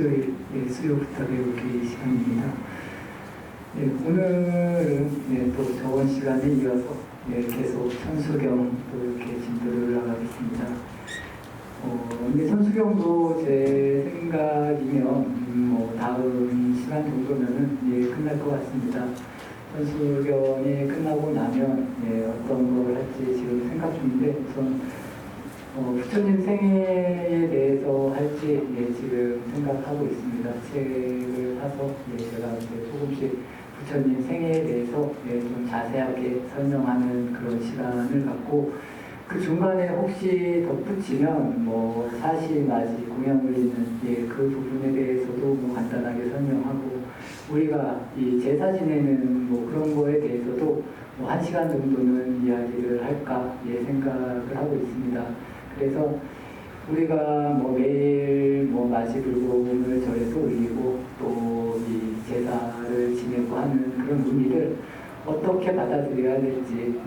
수요일 수요부터 배우기 시간입니다. 오늘은 또 저번 시간에 이어서 계속 천수경 또 이렇게 진도를 나가겠습니다. 근데 천수경도 제 생각이면 다음 시간 정도면은 끝날 것 같습니다. 천수경이 끝나고 나면 어떤 걸 할지 지금 생각 중인데 우선 부처님 생애에 대해서 할지 지금 생각하고 있습니다. 책을 사서 제가 조금씩 부처님 생애에 대해서 좀 자세하게 설명하는 그런 시간을 갖고 그 중간에 혹시 덧붙이면 사시, 마시, 공양을 있는 그 부분에 대해서도 간단하게 설명하고 우리가 이 제사 지내는 그런 거에 대해서도 1시간 정도는 이야기를 할까 생각을 하고 있습니다. 그래서 우리가 매일 마시불고문을 절에서 올리고 또 이 제사를 지내고 하는 그런 의미를 어떻게 받아들여야 될지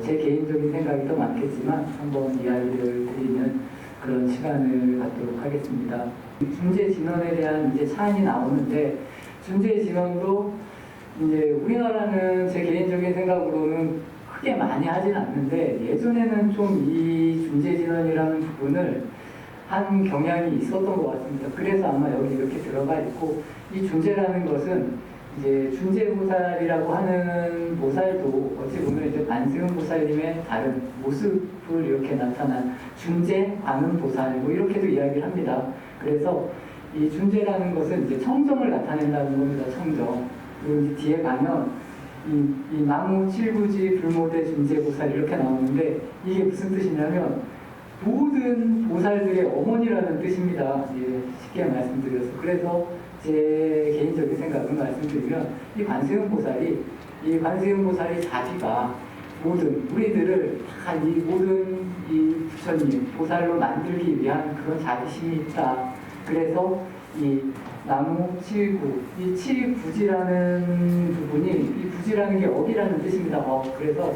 제 개인적인 생각이 더 많겠지만 한번 이야기를 드리는 그런 시간을 갖도록 하겠습니다. 중재 진언에 대한 사안이 나오는데 중재 진언도 우리나라는 제 개인적인 생각으로는 크게 많이 하진 않는데 예전에는 좀 이 중재진언이라는 부분을 한 경향이 있었던 것 같습니다. 그래서 아마 여기 이렇게 들어가 있고 이 중재라는 것은 중재보살이라고 하는 보살도 어찌 보면 반세음 보살님의 다른 모습을 이렇게 나타난 중재, 관음 보살 이렇게도 이야기를 합니다. 그래서 이 중재라는 것은 청정을 나타낸다는 겁니다. 청정. 그리고 뒤에 가면 이 나무 칠부지 불모대 중재보살 이렇게 나오는데 이게 무슨 뜻이냐면 모든 보살들의 어머니라는 뜻입니다. 쉽게 말씀드려서 그래서 제 개인적인 생각을 말씀드리면 이 관세음 보살이 자기가 모든 우리들을 다 이 모든 이 부처님 보살로 만들기 위한 그런 자비심이 있다. 그래서 이 나무 칠구, 이 칠구지라는 부분이 이 구지라는 게 억이라는 뜻입니다. 그래서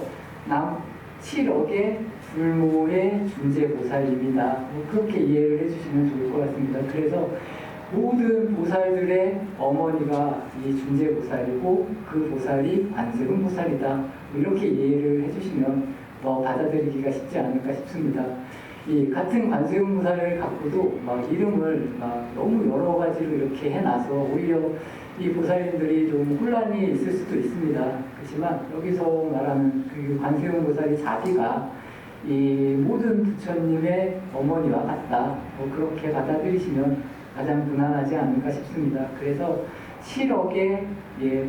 칠억의 불모의 중재보살입니다. 그렇게 이해를 해주시면 좋을 것 같습니다. 그래서 모든 보살들의 어머니가 이 중재보살이고 그 보살이 관세음 보살이다. 이렇게 이해를 해주시면 더 받아들이기가 쉽지 않을까 싶습니다. 이 같은 관세음 보살을 갖고도 이름을 너무 여러 가지로 이렇게 해놔서 오히려 이 보살님들이 좀 혼란이 있을 수도 있습니다. 그렇지만 여기서 말하는 그 관세음 보살이 자기가 이 모든 부처님의 어머니와 같다. 그렇게 받아들이시면 가장 무난하지 않을까 싶습니다. 그래서 7억의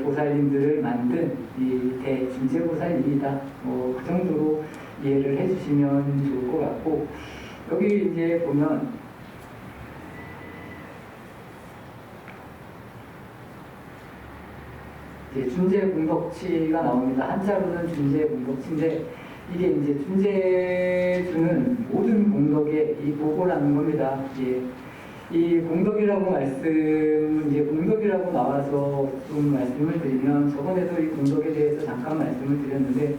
보살님들을 만든 이 대중재보살입니다. 그 정도로 이해를 해주시면 좋을 것 같고 여기 보면 중재공덕치가 나옵니다. 한자로는 중재공덕치인데 이게 중재주는 모든 공덕의 이 보고라는 겁니다. 이 공덕이라고 공덕이라고 나와서 좀 말씀을 드리면 저번에도 이 공덕에 대해서 잠깐 말씀을 드렸는데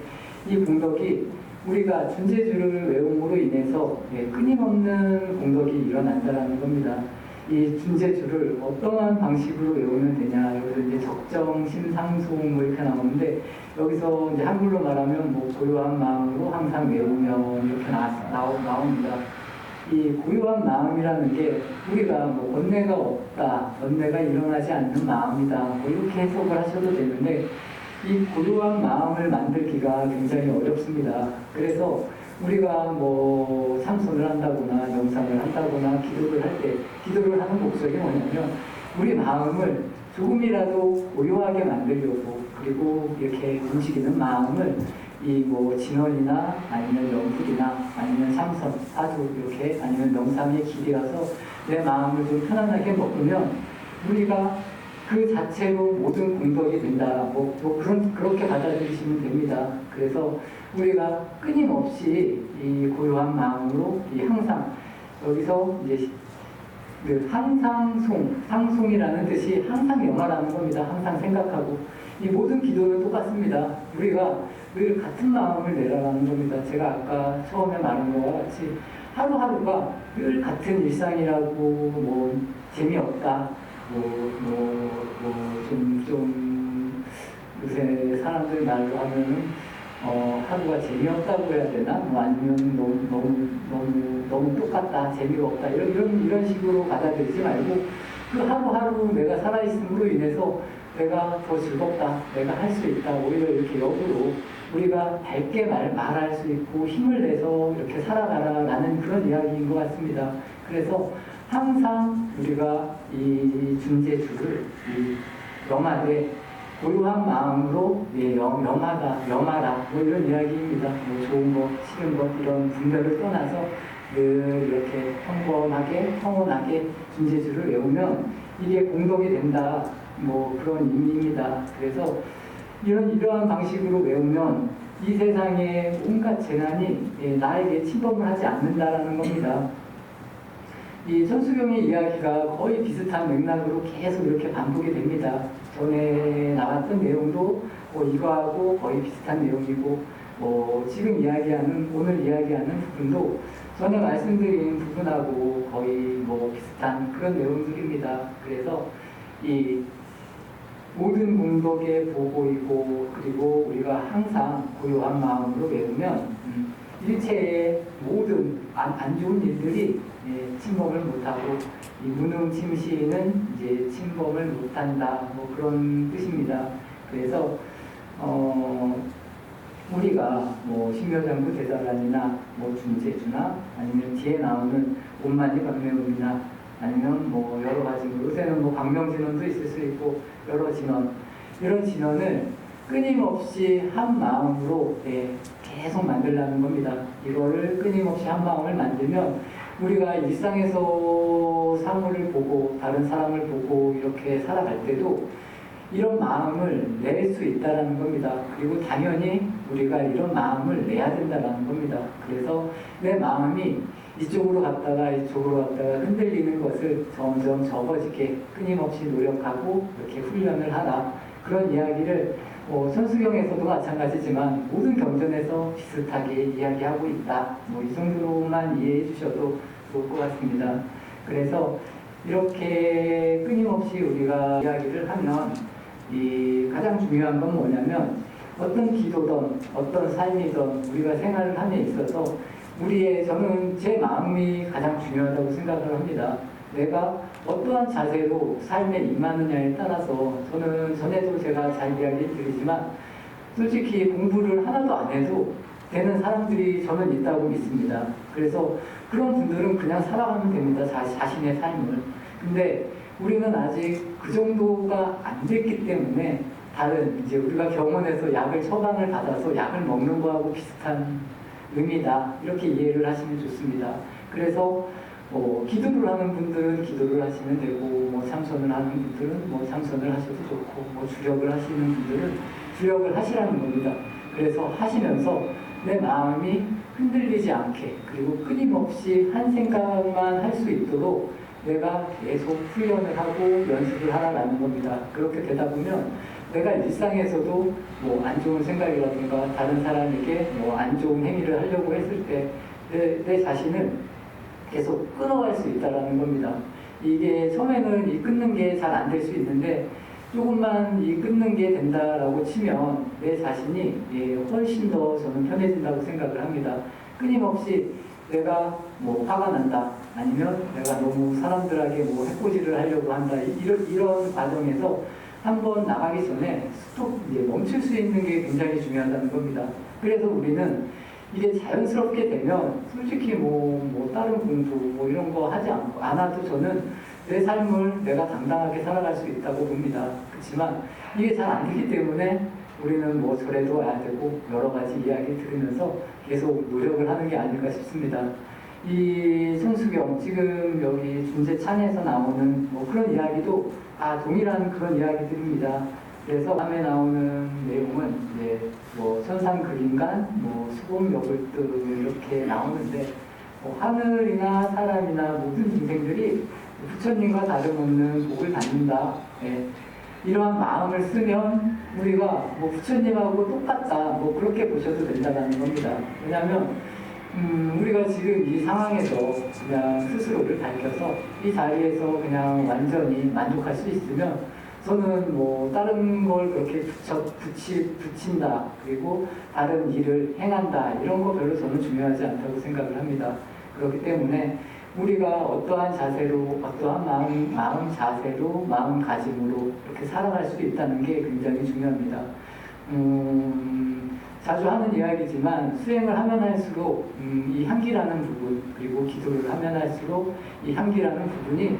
이 공덕이 우리가 중재주를 외움으로 인해서 끊임없는 공덕이 일어난다는 겁니다. 이 중재주를 어떠한 방식으로 외우면 되냐 여기서 적정, 심상송 이렇게 나오는데 여기서 한글로 말하면 고요한 마음으로 항상 외우면 이렇게 나옵니다. 이 고요한 마음이라는 게 우리가 번뇌가 없다, 번뇌가 일어나지 않는 마음이다 이렇게 해석을 하셔도 되는데 이 고요한 마음을 만들기가 굉장히 어렵습니다. 그래서 우리가 참선을 한다거나 명상을 한다거나 기도를 할 때 기도를 하는 목적이 뭐냐면 우리 마음을 조금이라도 고요하게 만들려고 그리고 이렇게 움직이는 마음을 이 진원이나 아니면 영불이나 아니면 참선, 사주 이렇게 아니면 명상의 길이라서 내 마음을 좀 편안하게 먹으면 우리가 그 자체로 모든 공덕이 된다. 그렇게 받아들이시면 됩니다. 그래서 우리가 끊임없이 이 고요한 마음으로 항상 여기서 그 상송이라는 뜻이 항상 영화라는 겁니다. 항상 생각하고 이 모든 기도는 똑같습니다. 우리가 늘 같은 마음을 내라라는 겁니다. 제가 아까 처음에 말한 것과 같이 하루하루가 늘 같은 일상이라고 재미없다. 좀 요새 사람들 말로 하면은 하루가 재미없다고 해야 되나? 뭐 아니면 너무 똑같다, 재미가 없다 이런 식으로 받아들이지 말고 그 하루하루 내가 살아있음으로 인해서 내가 더 즐겁다, 내가 할 수 있다, 오히려 이렇게 역으로 우리가 밝게 말할 수 있고 힘을 내서 이렇게 살아가라라는 그런 이야기인 것 같습니다. 그래서 항상 우리가 이 중재주를 염하되 고요한 마음으로 염하라 뭐 이런 이야기입니다. 뭐 좋은 것, 싫은 것 이런 분별을 떠나서 늘 이렇게 평온하게 중재주를 외우면 이게 공덕이 된다. 뭐 그런 의미입니다. 그래서 이러한 방식으로 외우면 이 세상의 온갖 재난이 나에게 침범을 하지 않는다라는 겁니다. 이 천수경의 이야기가 거의 비슷한 맥락으로 계속 이렇게 반복이 됩니다. 전에 나왔던 내용도 이거하고 거의 비슷한 내용이고 지금 오늘 이야기하는 부분도 전에 말씀드린 부분하고 거의 비슷한 그런 내용들입니다. 그래서 이 모든 공덕의 보고이고 그리고 우리가 항상 고요한 마음으로 외우면 일체의 모든 안 좋은 일들이 침범을 못하고 이 무능침시는 이제 침범을 못한다 뭐 그런 뜻입니다. 그래서 우리가 신묘장구 대자란이나 중재주나 아니면 뒤에 나오는 온만이 박매음이나 아니면 여러 가지 요새는 박명진원도 있을 수 있고 여러 진원 이런 진원을 끊임없이 한 마음으로 계속 만들라는 겁니다. 이거를 끊임없이 한 마음을 만들면 우리가 일상에서 사물을 보고 다른 사람을 보고 이렇게 살아갈 때도 이런 마음을 낼 수 있다는 겁니다. 그리고 당연히 우리가 이런 마음을 내야 된다는 겁니다. 그래서 내 마음이 이쪽으로 갔다가 흔들리는 것을 점점 적어지게 끊임없이 노력하고 이렇게 훈련을 하라. 그런 이야기를 천수경에서도 마찬가지지만 모든 경전에서 비슷하게 이야기하고 있다. 이 정도로만 이해해 주셔도 좋을 것 같습니다. 그래서 이렇게 끊임없이 우리가 이야기를 하면 가장 중요한 건 뭐냐면 어떤 기도든 어떤 삶이든 우리가 생활을 함에 있어서 저는 제 마음이 가장 중요하다고 생각을 합니다. 내가 어떠한 자세로 삶에 임하느냐에 따라서 저는 전에도 제가 잘 이야기 드리지만 솔직히 공부를 하나도 안 해도 되는 사람들이 저는 있다고 믿습니다. 그래서 그런 분들은 그냥 살아가면 됩니다. 자신의 삶을. 근데 우리는 아직 그 정도가 안 됐기 때문에 이제 우리가 병원에서 약을 처방을 받아서 약을 먹는 거하고 비슷한 의미다. 이렇게 이해를 하시면 좋습니다. 그래서 기도를 하는 분들은 기도를 하시면 되고 참선을 하는 분들은 참선을 하셔도 좋고 주력을 하시는 분들은 주력을 하시라는 겁니다. 그래서 하시면서 내 마음이 흔들리지 않게 그리고 끊임없이 한 생각만 할 수 있도록 내가 계속 훈련을 하고 연습을 하라는 겁니다. 그렇게 되다 보면 내가 일상에서도 안 좋은 생각이라든가 다른 사람에게 안 좋은 행위를 하려고 했을 때 내 자신을 계속 끊어갈 수 있다는 겁니다. 이게 처음에는 끊는 게 잘 안 될 수 있는데 조금만 끊는 게 된다라고 치면 내 자신이 훨씬 더 저는 편해진다고 생각을 합니다. 끊임없이 내가 화가 난다 아니면 내가 너무 사람들에게 해코지를 하려고 한다 이런 과정에서 한번 나가기 전에 멈출 수 있는 게 굉장히 중요하다는 겁니다. 그래서 우리는 이게 자연스럽게 되면 솔직히 다른 공부 이런 거 하지 않아도 저는 내 삶을 내가 당당하게 살아갈 수 있다고 봅니다. 그렇지만 이게 잘 안 되기 때문에 우리는 절에도 와야 되고 여러 가지 이야기 들으면서 계속 노력을 하는 게 아닐까 싶습니다. 이 천수경 지금 여기 중재찬에서 나오는 그런 이야기도 다 동일한 그런 이야기들입니다. 그래서 다음에 나오는 내용은 천상극인간, 수공여불등 이렇게 나오는데 하늘이나 사람이나 모든 인생들이 부처님과 다름없는 복을 받는다. 이러한 마음을 쓰면 우리가 부처님하고 똑같다. 그렇게 보셔도 된다는 겁니다. 왜냐하면 우리가 지금 이 상황에서 그냥 스스로를 밝혀서 이 자리에서 그냥 완전히 만족할 수 있으면 저는 뭐 다른 걸 그렇게 붙인다 그리고 다른 일을 행한다 이런 거 별로 저는 중요하지 않다고 생각을 합니다. 그렇기 때문에 우리가 어떠한 자세로 어떠한 마음 자세로 마음가짐으로 이렇게 살아갈 수 있다는 게 굉장히 중요합니다. 자주 하는 이야기지만 수행을 하면 할수록 이 향기라는 부분 그리고 기도를 하면 할수록 이 향기라는 부분이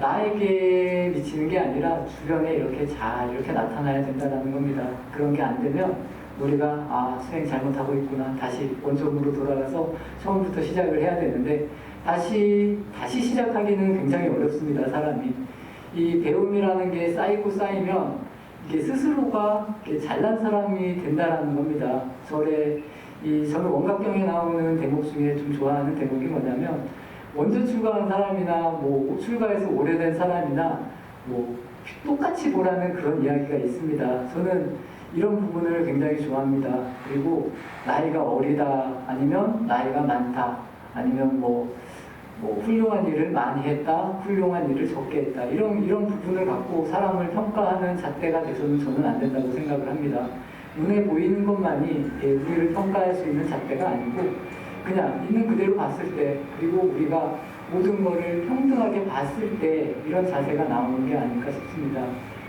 나에게 미치는 게 아니라 주변에 이렇게 잘 이렇게 나타나야 된다는 겁니다. 그런 게 안 되면 우리가 수행 잘못하고 있구나 다시 원점으로 돌아가서 처음부터 시작을 해야 되는데 다시 시작하기는 굉장히 어렵습니다. 사람이 이 배움이라는 게 쌓이고 쌓이면 이게 스스로가 잘난 사람이 된다라는 겁니다. 저는 원각경에 나오는 대목 중에 좀 좋아하는 대목이 뭐냐면 먼저 출가한 사람이나 뭐 출가해서 오래된 사람이나 뭐 똑같이 보라는 그런 이야기가 있습니다. 저는 이런 부분을 굉장히 좋아합니다. 그리고 나이가 어리다 아니면 나이가 많다 아니면 뭐 훌륭한 일을 많이 했다, 훌륭한 일을 적게 했다 이런 부분을 갖고 사람을 평가하는 잣대가 돼서는 저는 안 된다고 생각을 합니다. 눈에 보이는 것만이 우리를 평가할 수 있는 잣대가 아니고 그냥 있는 그대로 봤을 때 그리고 우리가 모든 것을 평등하게 봤을 때 이런 자세가 나오는 게 아닐까 싶습니다.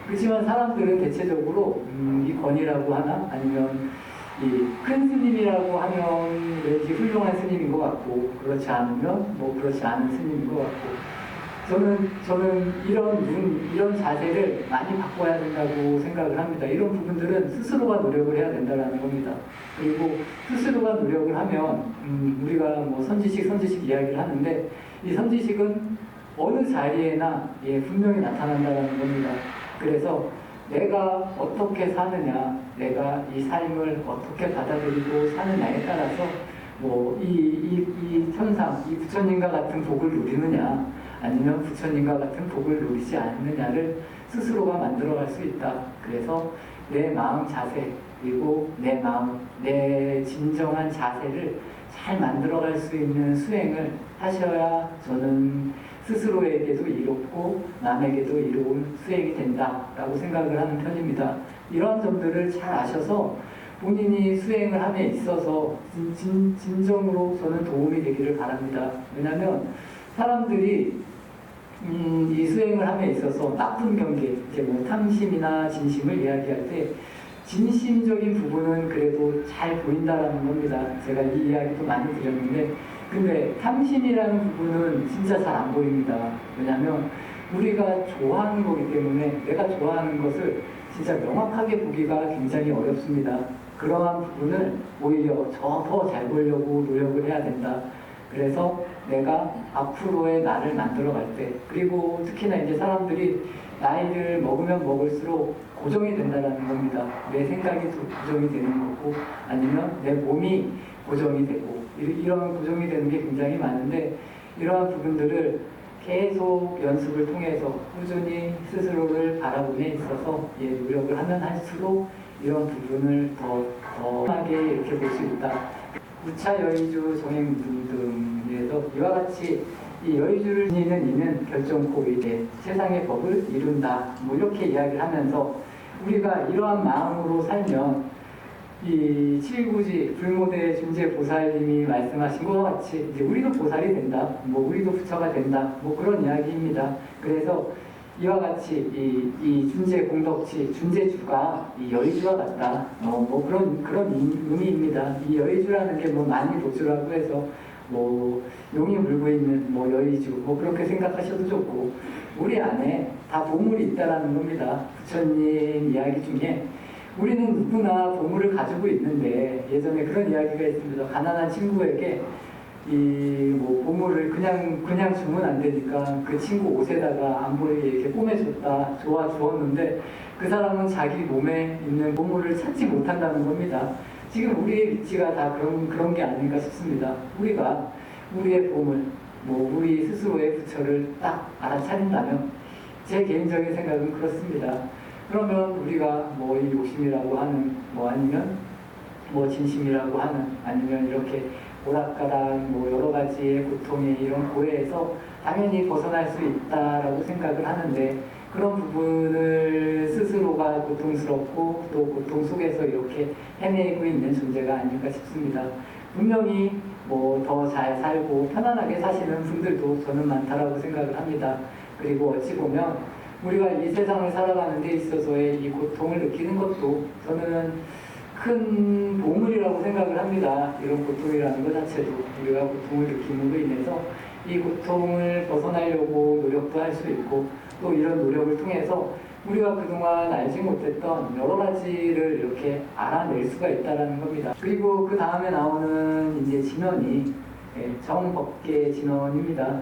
그렇지만 사람들은 대체적으로 이 권이라고 하나 아니면 이 큰 스님이라고 하면 왠지 훌륭한 스님인 것 같고 그렇지 않으면 뭐 그렇지 않은 스님인 것 같고 저는 이런 자세를 많이 바꿔야 된다고 생각을 합니다. 이런 부분들은 스스로가 노력을 해야 된다는 겁니다. 그리고 스스로가 노력을 하면 우리가 뭐 선지식 이야기를 하는데 이 선지식은 어느 자리에나 분명히 나타난다는 겁니다. 그래서 내가 어떻게 사느냐, 내가 이 삶을 어떻게 받아들이고 사느냐에 따라서 뭐 이 천상, 이 부처님과 같은 복을 누리느냐, 아니면 부처님과 같은 복을 누리지 않느냐를 스스로가 만들어갈 수 있다. 그래서 내 마음 자세, 그리고 내 진정한 자세를 잘 만들어갈 수 있는 수행을 하셔야 저는 스스로에게도 이롭고 남에게도 이로운 수행이 된다라고 생각을 하는 편입니다. 이러한 점들을 잘 아셔서 본인이 수행을 함에 있어서 진정으로 저는 도움이 되기를 바랍니다. 왜냐하면 사람들이 이 수행을 함에 있어서 나쁜 경계, 이제 뭐 탐심이나 진심을 이야기할 때 진심적인 부분은 그래도 잘 보인다라는 겁니다. 제가 이 이야기도 많이 드렸는데 근데 탐심이라는 부분은 진짜 잘 안 보입니다. 왜냐하면 우리가 좋아하는 거기 때문에 내가 좋아하는 것을 진짜 명확하게 보기가 굉장히 어렵습니다. 그러한 부분을 오히려 더 잘 보려고 노력을 해야 된다. 그래서 내가 앞으로의 나를 만들어갈 때 그리고 특히나 이제 사람들이 나이를 먹으면 먹을수록 고정이 된다는 겁니다. 내 생각이 고정이 되는 거고 아니면 내 몸이 고정이 되고 이런 고정이 되는 게 굉장히 많은데 이러한 부분들을 계속 연습을 통해서 꾸준히 스스로를 바라보에 있어서 노력을 하면 할수록 이런 부분을 더 하게 이렇게 볼 수 있다. 우차 여의주 정행무 등에서 이와 같이 이 여의주를 지니는 이는 결정코 이제 세상의 법을 이룬다. 뭐 이렇게 이야기를 하면서 우리가 이러한 마음으로 살면 이 칠구지 불모대 준재 보살님이 말씀하신 것과 같이 이제 우리도 보살이 된다. 뭐 우리도 부처가 된다. 뭐 그런 이야기입니다. 그래서 이와 같이 이 준재 공덕치 준재주가 이 여의주와 같다. 뭐 그런 의미입니다. 이 여의주라는 게 뭐 만이도주라고 해서 뭐 용이 물고 있는 뭐 여의주 뭐 그렇게 생각하셔도 좋고 우리 안에 다 보물이 있다라는 겁니다. 부처님 이야기 중에 우리는 누구나 보물을 가지고 있는데 예전에 그런 이야기가 있습니다. 가난한 친구에게 이 뭐 보물을 그냥 주면 안 되니까 그 친구 옷에다가 안 보이게 이렇게 꼬매줬다 좋아 주었는데 그 사람은 자기 몸에 있는 보물을 찾지 못한다는 겁니다. 지금 우리의 위치가 다 그런 게 아닌가 싶습니다. 우리가 우리의 보물, 뭐 우리 스스로의 부처를 딱 알아차린다면 제 개인적인 생각은 그렇습니다. 그러면 우리가 뭐 이 욕심이라고 하는 뭐 아니면 뭐 진심이라고 하는 아니면 이렇게 오락가락 뭐 여러 가지의 고통의 이런 고해에서 당연히 벗어날 수 있다라고 생각을 하는데, 그런 부분을 스스로가 고통스럽고 또 고통 속에서 이렇게 헤매고 있는 존재가 아닐까 싶습니다. 분명히 뭐 더 잘 살고 편안하게 사시는 분들도 저는 많다라고 생각을 합니다. 그리고 어찌 보면 우리가 이 세상을 살아가는 데 있어서의 이 고통을 느끼는 것도 저는 큰 보물이라고 생각을 합니다. 이런 고통이라는 것 자체도 우리가 고통을 느낌으로 인해서 이 고통을 벗어나려고 노력도 할 수 있고, 또 이런 노력을 통해서 우리가 그동안 알지 못했던 여러 가지를 이렇게 알아낼 수가 있다는 겁니다. 그리고 그 다음에 나오는 이제 진원이 정법계 진원입니다.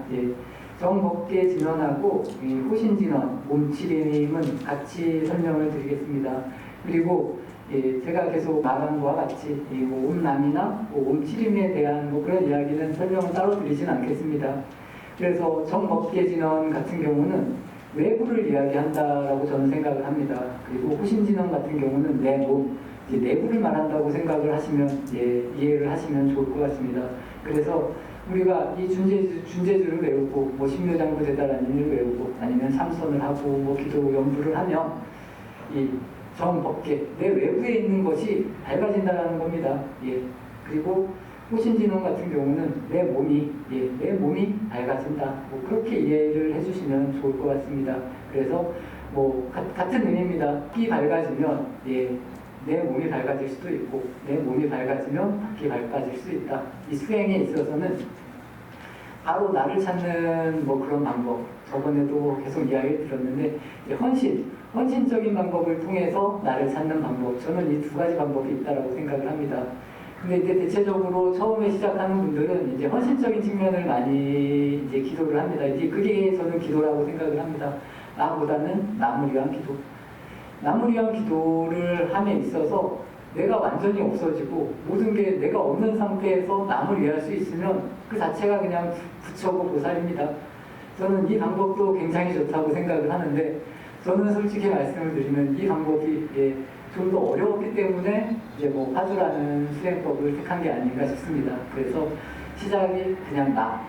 정법계 진원하고 호신진원, 몸치리님은 같이 설명을 드리겠습니다. 그리고 제가 계속 말한 것과 같이 몸남이나 몸치림에 대한 그런 이야기는 설명을 따로 드리진 않겠습니다. 그래서 정법계 진원 같은 경우는 외부를 이야기한다라고 저는 생각을 합니다. 그리고 호신진원 같은 경우는 내 몸, 내부를 말한다고 생각을 하시면 이해를 하시면 좋을 것 같습니다. 그래서 우리가 이 준재주를 외우고 뭐 신묘장구 대다라는을 외우고 아니면 삼선을 하고 뭐 기도 연부를 하면 이 정법계 내 외부에 있는 것이 밝아진다는 겁니다. 그리고 호신진원 같은 경우는 내 몸이 밝아진다. 뭐 그렇게 이해를 해주시면 좋을 것 같습니다. 그래서 뭐 같은 의미입니다. 빛이 밝아지면 내 몸이 밝아질 수도 있고, 내 몸이 밝아지면 빛이 밝아질 수 있다. 이 수행에 있어서는 바로 나를 찾는 뭐 그런 방법, 저번에도 계속 이야기를 들었는데 헌신적인 방법을 통해서 나를 찾는 방법, 저는 이 두 가지 방법이 있다라고 생각을 합니다. 근데 이제 대체적으로 처음에 시작하는 분들은 이제 헌신적인 측면을 많이 이제 기도를 합니다. 이제 그게 저는 기도라고 생각을 합니다. 나보다는 남을 위한 기도. 남을 위한 기도를 함에 있어서 내가 완전히 없어지고 모든 게 내가 없는 상태에서 남을 위할 수 있으면 그 자체가 그냥 부처고 보살입니다. 저는 이 방법도 굉장히 좋다고 생각을 하는데, 저는 솔직히 말씀을 드리면 이 방법이 좀 더 어려웠기 때문에 이제 뭐 화두라는 수행법을 택한 게 아닌가 싶습니다. 그래서 시작이 그냥 나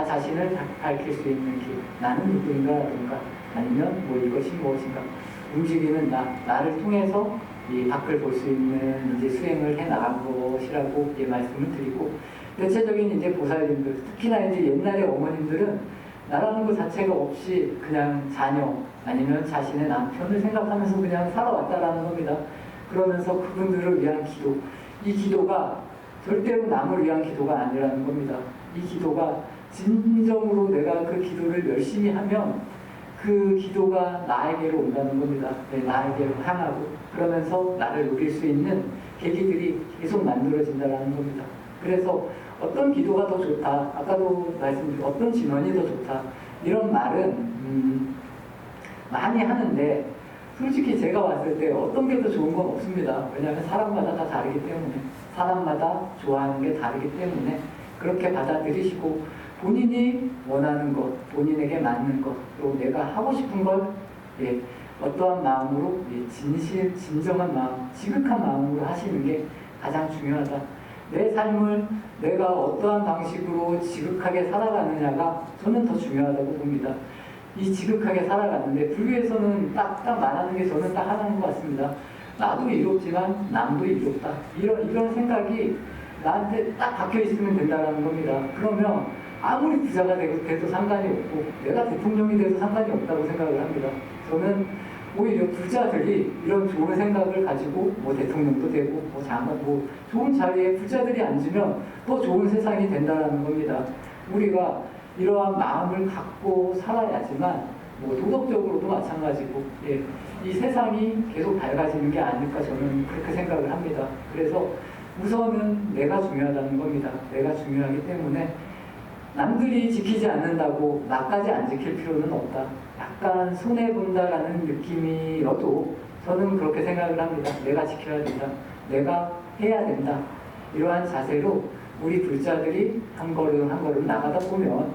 자신을 밝힐 수 있는 길, 나는 누구인가라든가 아니면 뭐 이것이 무엇인가, 움직이는 나를 통해서 이 밖을 볼 수 있는 이제 수행을 해 나간 것이라고 말씀을 드리고, 대체적인 이제 보살님들, 특히나 이제 옛날의 어머님들은 나라는 것 자체가 없이 그냥 자녀 아니면 자신의 남편을 생각하면서 그냥 살아왔다라는 겁니다. 그러면서 그분들을 위한 기도, 이 기도가 절대로 남을 위한 기도가 아니라는 겁니다. 이 기도가 진정으로 내가 그 기도를 열심히 하면 그 기도가 나에게로 온다는 겁니다. 나에게로 향하고 그러면서 나를 누릴 수 있는 계기들이 계속 만들어진다는 겁니다. 그래서 어떤 기도가 더 좋다, 아까도 말씀드린 어떤 진원이 더 좋다, 이런 말은 많이 하는데 솔직히 제가 봤을 때 어떤 게 더 좋은 건 없습니다. 왜냐하면 사람마다 다 다르기 때문에, 사람마다 좋아하는 게 다르기 때문에 그렇게 받아들이시고 본인이 원하는 것, 본인에게 맞는 것, 또 내가 하고 싶은 걸 어떠한 마음으로 진정한 마음, 지극한 마음으로 하시는 게 가장 중요하다. 내 삶을 내가 어떠한 방식으로 지극하게 살아가느냐가 저는 더 중요하다고 봅니다. 이 지극하게 살아가는데 불교에서는 딱 말하는 게 저는 딱 하나인 것 같습니다. 나도 이롭지만 남도 이롭다. 이런 생각이 나한테 딱 박혀 있으면 된다는 겁니다. 그러면 아무리 부자가 돼도 상관이 없고 내가 대통령이 돼도 상관이 없다고 생각을 합니다. 저는 오히려 부자들이 이런 좋은 생각을 가지고 뭐 대통령도 되고 뭐 장관 뭐 좋은 자리에 부자들이 앉으면 더 좋은 세상이 된다는 겁니다. 우리가 이러한 마음을 갖고 살아야지만 뭐 도덕적으로도 마찬가지고 이 세상이 계속 밝아지는 게 아닐까 저는 그렇게 생각을 합니다. 그래서 우선은 내가 중요하다는 겁니다. 내가 중요하기 때문에 남들이 지키지 않는다고 나까지 안 지킬 필요는 없다. 약간 손해본다라는 느낌이어도 저는 그렇게 생각을 합니다. 내가 지켜야 된다. 내가 해야 된다. 이러한 자세로 우리 불자들이 한 걸음 한 걸음 나가다 보면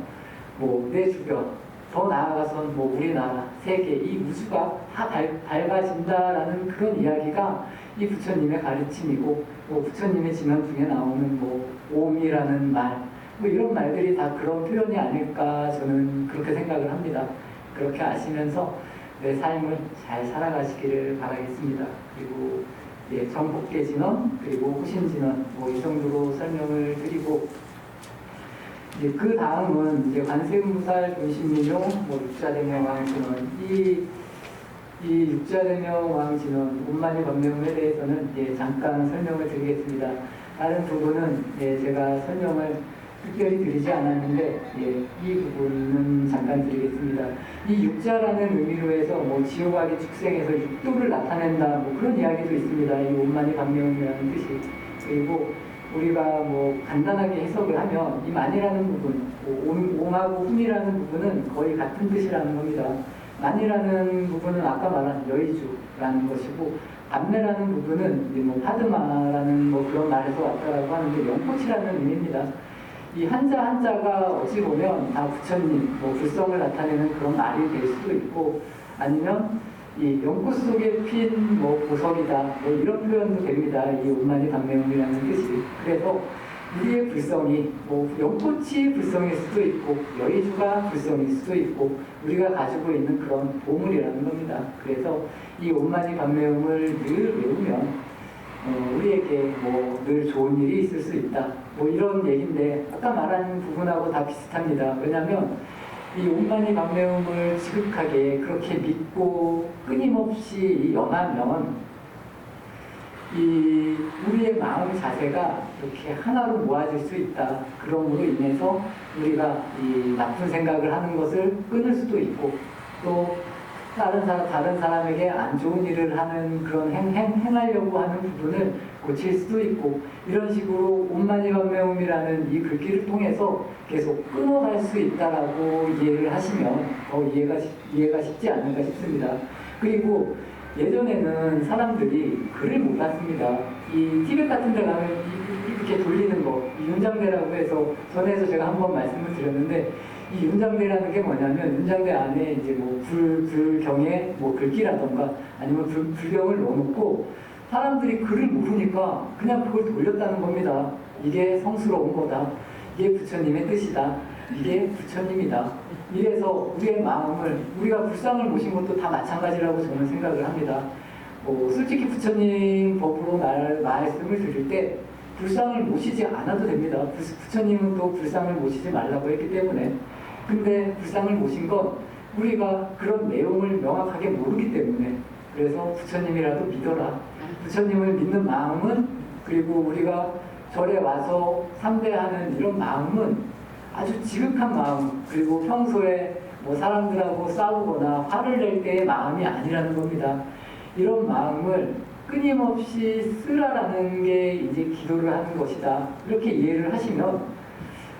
뭐 내 주변, 더 나아가선 뭐 우리나라, 세계, 이 우주가 다 밝아진다라는 그런 이야기가 이 부처님의 가르침이고, 뭐 부처님의 진언 중에 나오는 뭐 옴이라는 말, 뭐 이런 말들이 다 그런 표현이 아닐까 저는 그렇게 생각을 합니다. 그렇게 아시면서 내 삶을 잘 살아가시기를 바라겠습니다. 그리고 예, 정복계 진언 그리고 후신 진언 뭐 이 정도로 설명을 드리고, 이제 그 다음은 이제 관세음보살 본신민용 뭐 육자대명 왕진언, 이 육자대명 왕진언 온만이 법명에 대해서는 예, 잠깐 설명을 드리겠습니다. 다른 부분은 예, 제가 설명을 특별히 드리지 않았는데 예, 이 부분은 잠깐 드리겠습니다. 이 육자라는 의미로 해서 뭐 지옥악이 축생해서 육도를 나타낸다 뭐 그런 이야기도 있습니다. 이 온만이 법명이라는 뜻이. 그리고 우리가 뭐 간단하게 해석을 하면 이 만이라는 부분, 옹하고 흠이라는 부분은 거의 같은 뜻이라는 겁니다. 만이라는 부분은 아까 말한 여의주라는 것이고, 밤매라는 부분은 이제 뭐 파드마라는 뭐 그런 말에서 왔다라고 하는데 연꽃이라는 의미입니다. 이 한자 한자가 어찌 보면 다 부처님, 뭐 불성을 나타내는 그런 말이 될 수도 있고, 아니면 이 연꽃 속에 핀 뭐 보석이다 뭐 이런 표현도 됩니다. 이 온만이 방명이라는 뜻이. 그래서 우리의 불성이 뭐 연꽃이 불성일 수도 있고 여의주가 불성일 수도 있고 우리가 가지고 있는 그런 보물이라는 겁니다. 그래서 이 온만이 방명을 늘 외우면 우리에게 뭐 늘 좋은 일이 있을 수 있다 뭐 이런 얘기인데, 아까 말한 부분하고 다 비슷합니다. 왜냐하면 이 온만이 방매음을 지극하게 그렇게 믿고 끊임없이 영하면 이 우리의 마음 자세가 이렇게 하나로 모아질 수 있다. 그러므로 인해서 우리가 이 나쁜 생각을 하는 것을 끊을 수도 있고, 또 다른 사람에게 안 좋은 일을 하는 그런 행하려고 하는 부분을 고칠 수도 있고, 이런 식으로 온만이 방매음이라는 이 글귀를 통해서 계속 끊어갈 수 있다라고 이해를 하시면 더 이해가 쉽지 않을까 싶습니다. 그리고 예전에는 사람들이 글을 몰랐습니다. 이 티벳 같은 데 가면 이렇게 돌리는 거, 이 윤장대라고 해서 전에서 제가 한번 말씀을 드렸는데, 이 윤장대라는 게 뭐냐면 윤장대 안에 이제 뭐 불경에 뭐 글귀라던가 아니면 불경을 넣어놓고 사람들이 글을 모르니까 그냥 그걸 돌렸다는 겁니다. 이게 성스러운 거다. 이게 부처님의 뜻이다. 이게 부처님이다. 이래서 우리의 마음을, 우리가 불상을 모신 것도 다 마찬가지라고 저는 생각을 합니다. 솔직히 부처님 법으로 말씀을 드릴 때 불상을 모시지 않아도 됩니다. 부처님은 또 불상을 모시지 말라고 했기 때문에. 근데 불상을 모신 건 우리가 그런 내용을 명확하게 모르기 때문에, 그래서 부처님이라도 믿어라. 부처님을 믿는 마음은, 그리고 우리가 절에 와서 삼배하는 이런 마음은 아주 지극한 마음, 그리고 평소에 뭐 사람들하고 싸우거나 화를 낼 때의 마음이 아니라는 겁니다. 이런 마음을 끊임없이 쓰라라는 게 이제 기도를 하는 것이다. 이렇게 이해를 하시면,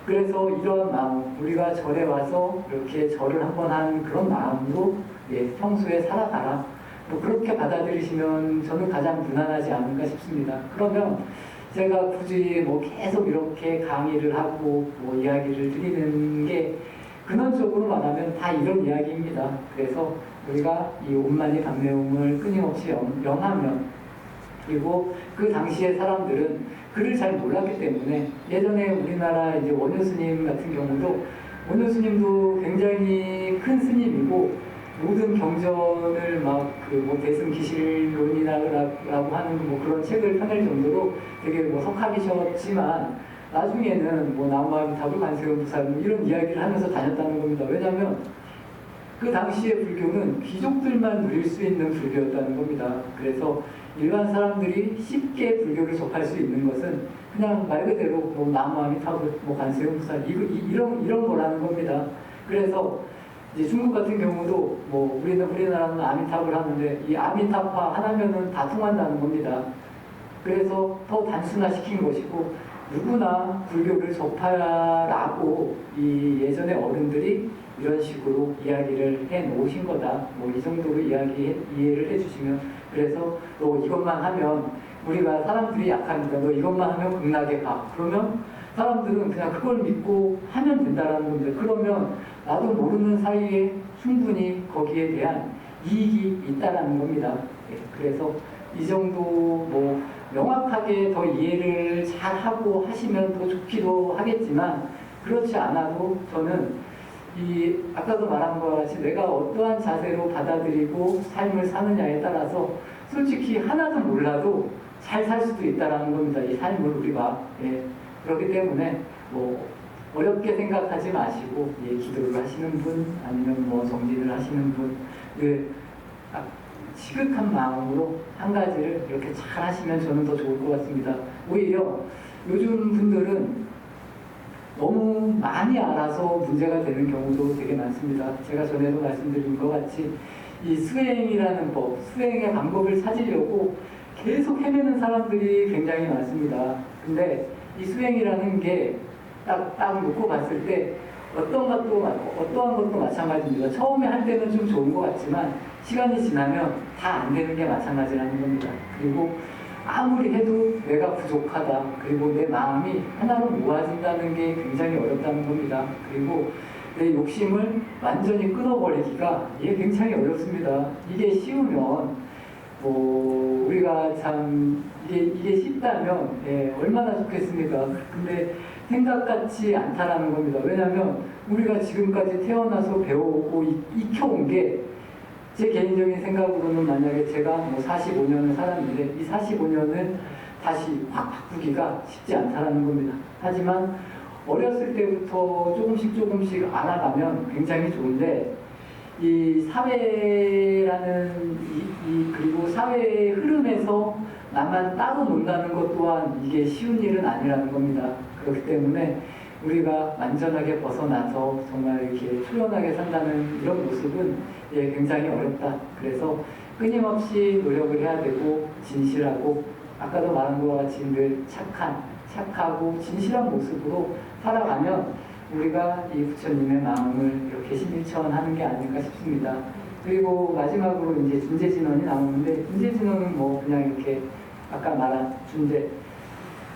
그래서 이런 마음, 우리가 절에 와서 이렇게 절을 한번 한 그런 마음으로 예, 평소에 살아가라. 뭐 그렇게 받아들이시면 저는 가장 무난하지 않을까 싶습니다. 그러면 제가 굳이 뭐 계속 이렇게 강의를 하고 뭐 이야기를 드리는 게 근원적으로 말하면 다 이런 이야기입니다. 그래서 우리가 이 온만이 방매음을 끊임없이 영하면, 그리고 그 당시의 사람들은 글을 잘 몰랐기 때문에, 예전에 우리나라 이제 원효 스님 같은 경우도, 원효 스님도 굉장히 큰 스님이고 모든 경전을 막 그 뭐 대승기실론이라고 하는 뭐 그런 책을 펴낼 정도로 되게 뭐 석학이셨지만, 나중에는 뭐 나무아미타불 관세음보살 뭐 이런 이야기를 하면서 다녔다는 겁니다. 왜냐하면 그 당시의 불교는 귀족들만 누릴 수 있는 불교였다는 겁니다. 그래서 일반 사람들이 쉽게 불교를 접할 수 있는 것은 그냥 말 그대로 뭐 나무아미타불, 뭐 관세음보살 이런 거라는 겁니다. 그래서 이제 중국 같은 경우도 뭐 우리나라는 아미탑을 하는데 이 아미타파 하나면은 다 통한다는 겁니다. 그래서 더 단순화시킨 것이고, 누구나 불교를 접하라고 이 예전의 어른들이 이런 식으로 이야기를 해 놓으신 거다. 뭐 이 정도로 이해를 해주시면, 그래서 너 이것만 하면, 우리가 사람들이 약하니까 너 이것만 하면 극락에 가. 그러면 사람들은 그냥 그걸 믿고 하면 된다라는 건데, 그러면 나도 모르는 사이에 충분히 거기에 대한 이익이 있다라는 겁니다. 예, 그래서 이 정도 뭐 명확하게 더 이해를 잘 하고 하시면 더 좋기도 하겠지만 그렇지 않아도 저는 이 아까도 말한 것 같이 내가 어떠한 자세로 받아들이고 삶을 사느냐에 따라서 솔직히 하나도 몰라도 잘 살 수도 있다라는 겁니다. 이 삶을 우리가. 예, 그렇기 때문에 뭐 어렵게 생각하지 마시고 예, 기도를 하시는 분 아니면 뭐 정진을 하시는 분 그 지극한 마음으로 한 가지를 이렇게 잘 하시면 저는 더 좋을 것 같습니다. 오히려 요즘 분들은 너무 많이 알아서 문제가 되는 경우도 되게 많습니다. 제가 전에도 말씀드린 것 같이 이 수행이라는 법, 수행의 방법을 찾으려고 계속 헤매는 사람들이 굉장히 많습니다. 근데 이 수행이라는 게 딱 놓고 봤을 때 어떠한 것도 마찬가지입니다. 처음에 할 때는 좀 좋은 것 같지만 시간이 지나면 다 안 되는 게 마찬가지라는 겁니다. 그리고 아무리 해도 내가 부족하다. 그리고 내 마음이 하나로 모아진다는 게 굉장히 어렵다는 겁니다. 그리고 내 욕심을 완전히 끊어버리기가 이게 굉장히 어렵습니다. 이게 쉬우면 뭐 우리가 참 이게 쉽다면 예, 얼마나 좋겠습니까? 근데 생각같지 않다라는 겁니다. 왜냐하면 우리가 지금까지 태어나서 배워오고 익혀온 게 제 개인적인 생각으로는 만약에 제가 뭐 45년을 살았는데 이 45년을 다시 확 바꾸기가 쉽지 않다라는 겁니다. 하지만 어렸을 때부터 조금씩 알아가면 굉장히 좋은데 이 사회라는 그리고 사회의 흐름에서 나만 따로 논다는 것 또한 이게 쉬운 일은 아니라는 겁니다. 그렇기 때문에 우리가 완전하게 벗어나서 정말 이렇게 초연하게 산다는 이런 모습은 예, 굉장히 어렵다. 그래서 끊임없이 노력을 해야 되고 진실하고 아까도 말한 것 같이 늘 착하고 진실한 모습으로 살아가면 우리가 이 부처님의 마음을 이렇게 심일천하는 게 아닐까 싶습니다. 그리고 마지막으로 이제 준재진원이 나오는데 준재진원은 뭐 그냥 이렇게 아까 말한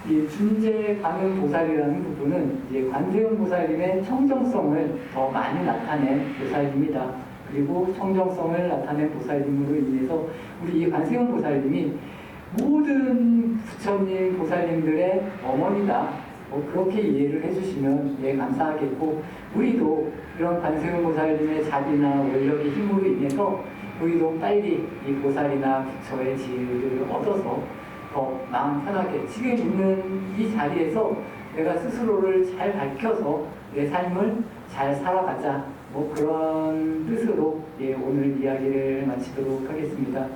이 준재 가능 보살이라는 부분은 이제 관세음 보살님의 청정성을 더 많이 나타낸 보살입니다. 그리고 청정성을 나타낸 보살님으로 인해서 우리 이 관세음 보살님이 모든 부처님 보살님들의 어머니다. 그렇게 이해를 해주시면 예, 감사하겠고 우리도 이런 관세음 보살님의 자비나 원력의 힘으로 인해서 우리도 빨리 이 보살이나 부처의 지혜를 얻어서 더 마음 편하게 지금 있는 이 자리에서 내가 스스로를 잘 밝혀서 내 삶을 잘 살아가자 뭐 그런 뜻으로 예, 오늘 이야기를 마치도록 하겠습니다.